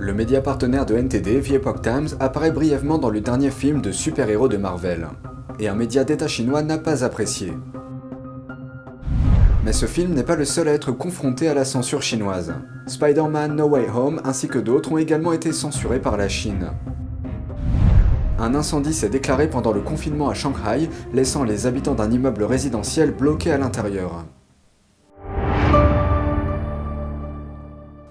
Le média partenaire de NTD, The Epoch Times, apparaît brièvement dans le dernier film de super-héros de Marvel. Et un média d'État chinois n'a pas apprécié. Mais ce film n'est pas le seul à être confronté à la censure chinoise. Spider-Man No Way Home ainsi que d'autres ont également été censurés par la Chine. Un incendie s'est déclaré pendant le confinement à Shanghai, laissant les habitants d'un immeuble résidentiel bloqués à l'intérieur.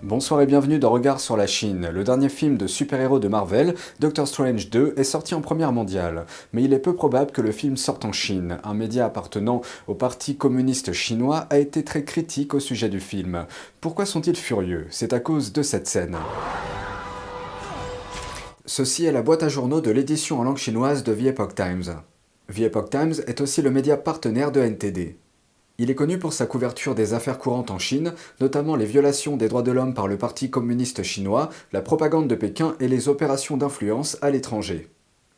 Bonsoir et bienvenue dans Regard sur la Chine. Le dernier film de super-héros de Marvel, Doctor Strange 2, est sorti en première mondiale. Mais il est peu probable que le film sorte en Chine. Un média appartenant au Parti communiste chinois a été très critique au sujet du film. Pourquoi sont-ils furieux? C'est à cause de cette scène. Ceci est la boîte à journaux de l'édition en langue chinoise de The Epoch Times. The Epoch Times est aussi le média partenaire de NTD. Il est connu pour sa couverture des affaires courantes en Chine, notamment les violations des droits de l'homme par le Parti communiste chinois, la propagande de Pékin et les opérations d'influence à l'étranger.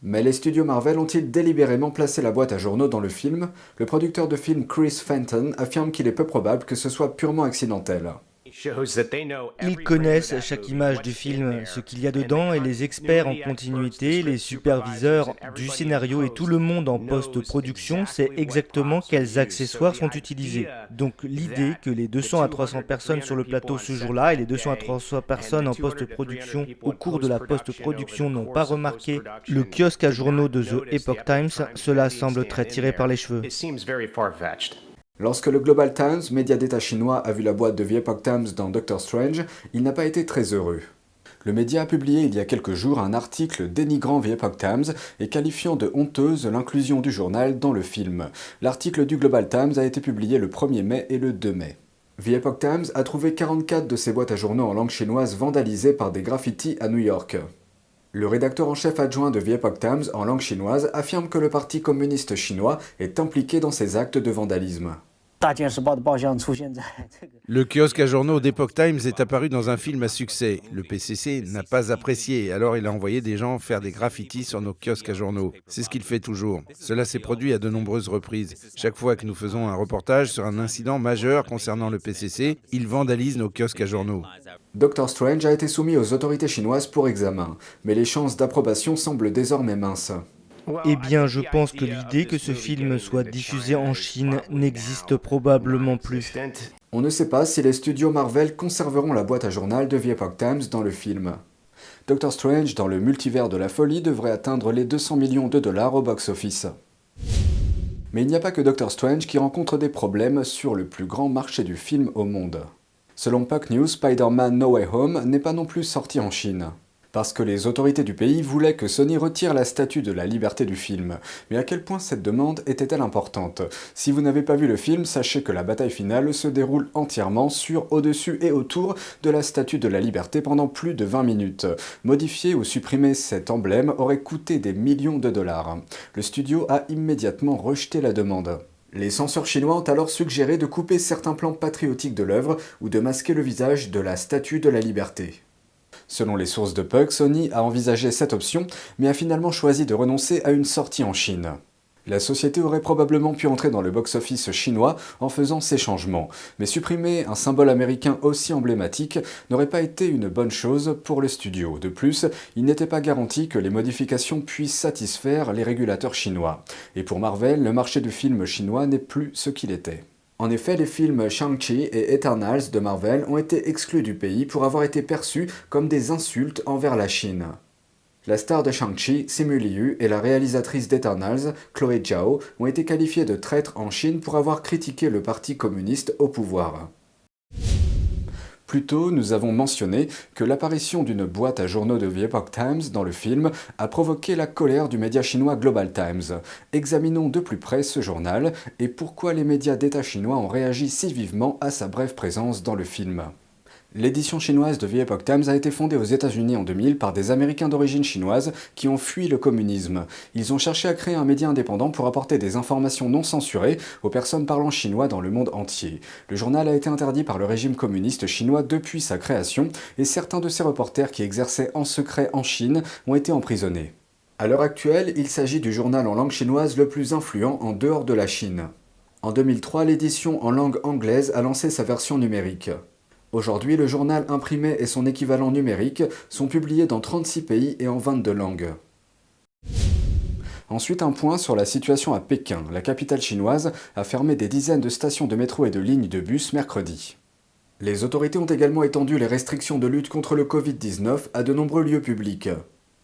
Mais les studios Marvel ont-ils délibérément placé la boîte à journaux dans le film? Le producteur de film Chris Fenton affirme qu'il est peu probable que ce soit purement accidentel. Ils connaissent chaque image du film, ce qu'il y a dedans, et les experts en continuité, les superviseurs du scénario et tout le monde en post-production sait exactement quels accessoires sont utilisés. Donc l'idée que les 200 à 300 personnes sur le plateau ce jour-là et les 200 à 300 personnes en post-production au cours de la post-production n'ont pas remarqué le kiosque à journaux de The Epoch Times, cela semble très tiré par les cheveux. Lorsque le Global Times, média d'État chinois, a vu la boîte de The Epoch Times dans Doctor Strange, il n'a pas été très heureux. Le média a publié il y a quelques jours un article dénigrant The Epoch Times et qualifiant de honteuse l'inclusion du journal dans le film. L'article du Global Times a été publié le 1er mai et le 2 mai. The Epoch Times a trouvé 44 de ses boîtes à journaux en langue chinoise vandalisées par des graffitis à New York. Le rédacteur en chef adjoint de The Epoch Times en langue chinoise affirme que le Parti communiste chinois est impliqué dans ces actes de vandalisme. Le kiosque à journaux d'Epoch Times est apparu dans un film à succès. Le PCC n'a pas apprécié, alors il a envoyé des gens faire des graffitis sur nos kiosques à journaux. C'est ce qu'il fait toujours. Cela s'est produit à de nombreuses reprises. Chaque fois que nous faisons un reportage sur un incident majeur concernant le PCC, il vandalise nos kiosques à journaux. Doctor Strange a été soumis aux autorités chinoises pour examen, mais les chances d'approbation semblent désormais minces. Eh bien, je pense que l'idée que ce film soit diffusé en Chine n'existe probablement plus. On ne sait pas si les studios Marvel conserveront la boîte à journal de The Epoch Times dans le film. Doctor Strange dans le multivers de la folie devrait atteindre les 200 millions de dollars au box-office. Mais il n'y a pas que Doctor Strange qui rencontre des problèmes sur le plus grand marché du film au monde. Selon Puck News, Spider-Man No Way Home n'est pas non plus sorti en Chine. Parce que les autorités du pays voulaient que Sony retire la statue de la liberté du film. Mais à quel point cette demande était-elle importante? Si vous n'avez pas vu le film, sachez que la bataille finale se déroule entièrement sur, au-dessus et autour de la statue de la liberté pendant plus de 20 minutes. Modifier ou supprimer cet emblème aurait coûté des millions de dollars. Le studio a immédiatement rejeté la demande. Les censeurs chinois ont alors suggéré de couper certains plans patriotiques de l'œuvre ou de masquer le visage de la statue de la liberté. Selon les sources de Puck, Sony a envisagé cette option, mais a finalement choisi de renoncer à une sortie en Chine. La société aurait probablement pu entrer dans le box-office chinois en faisant ces changements, mais supprimer un symbole américain aussi emblématique n'aurait pas été une bonne chose pour le studio. De plus, il n'était pas garanti que les modifications puissent satisfaire les régulateurs chinois. Et pour Marvel, le marché du film chinois n'est plus ce qu'il était. En effet, les films Shang-Chi et Eternals de Marvel ont été exclus du pays pour avoir été perçus comme des insultes envers la Chine. La star de Shang-Chi, Simu Liu, et la réalisatrice d'Eternals, Chloé Zhao, ont été qualifiés de traîtres en Chine pour avoir critiqué le parti communiste au pouvoir. Plus tôt, nous avons mentionné que l'apparition d'une boîte à journaux de The Epoch Times dans le film a provoqué la colère du média chinois Global Times. Examinons de plus près ce journal et pourquoi les médias d'État chinois ont réagi si vivement à sa brève présence dans le film. L'édition chinoise de The Epoch Times a été fondée aux États-Unis en 2000 par des Américains d'origine chinoise qui ont fui le communisme. Ils ont cherché à créer un média indépendant pour apporter des informations non censurées aux personnes parlant chinois dans le monde entier. Le journal a été interdit par le régime communiste chinois depuis sa création et certains de ses reporters qui exerçaient en secret en Chine ont été emprisonnés. À l'heure actuelle, il s'agit du journal en langue chinoise le plus influent en dehors de la Chine. En 2003, l'édition en langue anglaise a lancé sa version numérique. Aujourd'hui, le journal imprimé et son équivalent numérique sont publiés dans 36 pays et en 22 langues. Ensuite, un point sur la situation à Pékin. La capitale chinoise a fermé des dizaines de stations de métro et de lignes de bus mercredi. Les autorités ont également étendu les restrictions de lutte contre le Covid-19 à de nombreux lieux publics.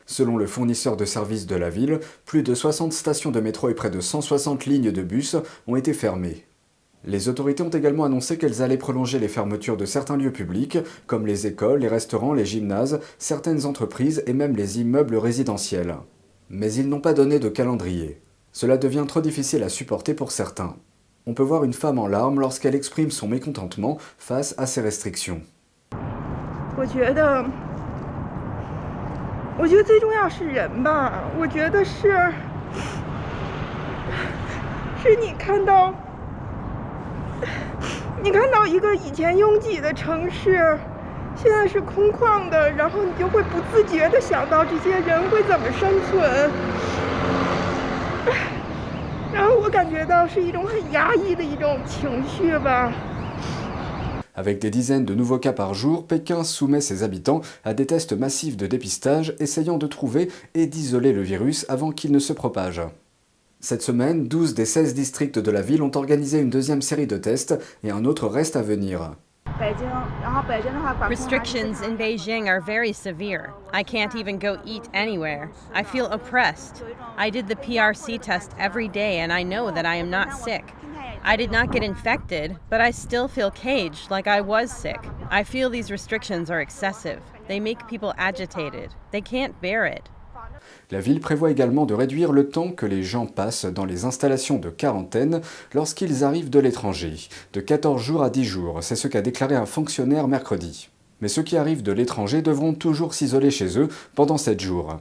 Selon le fournisseur de services de la ville, plus de 60 stations de métro et près de 160 lignes de bus ont été fermées. Les autorités ont également annoncé qu'elles allaient prolonger les fermetures de certains lieux publics, comme les écoles, les restaurants, les gymnases, certaines entreprises et même les immeubles résidentiels. Mais ils n'ont pas donné de calendrier. Cela devient trop difficile à supporter pour certains. On peut voir une femme en larmes lorsqu'elle exprime son mécontentement face à ces restrictions. 我觉得最重要是人吧，我觉得是你看到一个以前拥挤的城市，现在是空旷的，然后你就会不自觉地想到这些人会怎么生存，然后我感觉到是一种很压抑的一种情绪吧。 Avec des dizaines de nouveaux cas par jour, Pékin soumet ses habitants à des tests massifs de dépistage, essayant de trouver et d'isoler le virus avant qu'il ne se propage. Cette semaine, 12 des 16 districts de la ville ont organisé une deuxième série de tests et un autre reste à venir. Restrictions in Beijing are very severe. I can't even go eat anywhere. I feel oppressed. I did the PRC test every day and I know that I am not sick. I did not get infected, but I still feel caged like I was sick. I feel these restrictions are excessive. They make people agitated. They can't bear it. La ville prévoit également de réduire le temps que les gens passent dans les installations de quarantaine lorsqu'ils arrivent de l'étranger, de 14 jours à 10 jours, c'est ce qu'a déclaré un fonctionnaire mercredi. Mais ceux qui arrivent de l'étranger devront toujours s'isoler chez eux pendant 7 jours.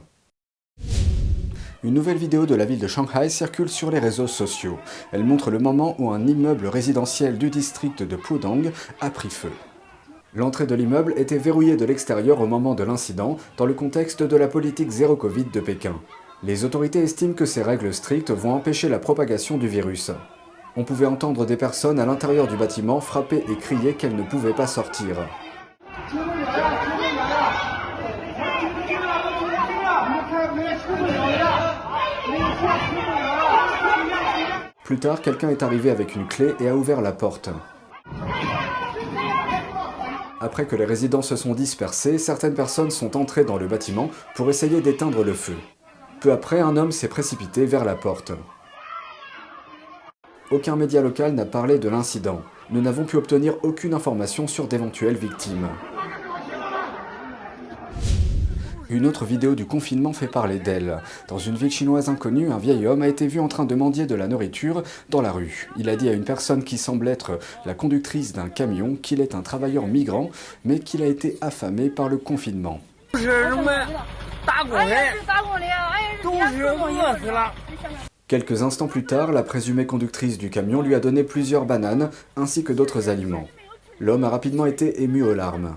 Une nouvelle vidéo de la ville de Shanghai circule sur les réseaux sociaux. Elle montre le moment où un immeuble résidentiel du district de Pudong a pris feu. L'entrée de l'immeuble était verrouillée de l'extérieur au moment de l'incident, dans le contexte de la politique zéro Covid de Pékin. Les autorités estiment que ces règles strictes vont empêcher la propagation du virus. On pouvait entendre des personnes à l'intérieur du bâtiment frapper et crier qu'elles ne pouvaient pas sortir. Plus tard, quelqu'un est arrivé avec une clé et a ouvert la porte. Après que les résidents se sont dispersés, certaines personnes sont entrées dans le bâtiment pour essayer d'éteindre le feu. Peu après, un homme s'est précipité vers la porte. Aucun média local n'a parlé de l'incident. Nous n'avons pu obtenir aucune information sur d'éventuelles victimes. Une autre vidéo du confinement fait parler d'elle. Dans une ville chinoise inconnue, un vieil homme a été vu en train de mendier de la nourriture dans la rue. Il a dit à une personne qui semble être la conductrice d'un camion qu'il est un travailleur migrant, mais qu'il a été affamé par le confinement. Quelques instants plus tard, la présumée conductrice du camion lui a donné plusieurs bananes ainsi que d'autres aliments. L'homme a rapidement été ému aux larmes.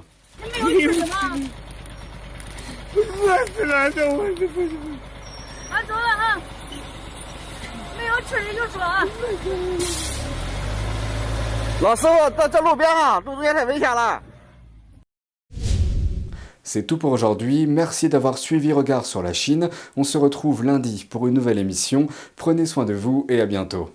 C'est tout pour aujourd'hui, merci d'avoir suivi Regard sur la Chine. On se retrouve lundi pour une nouvelle émission. Prenez soin de vous et à bientôt.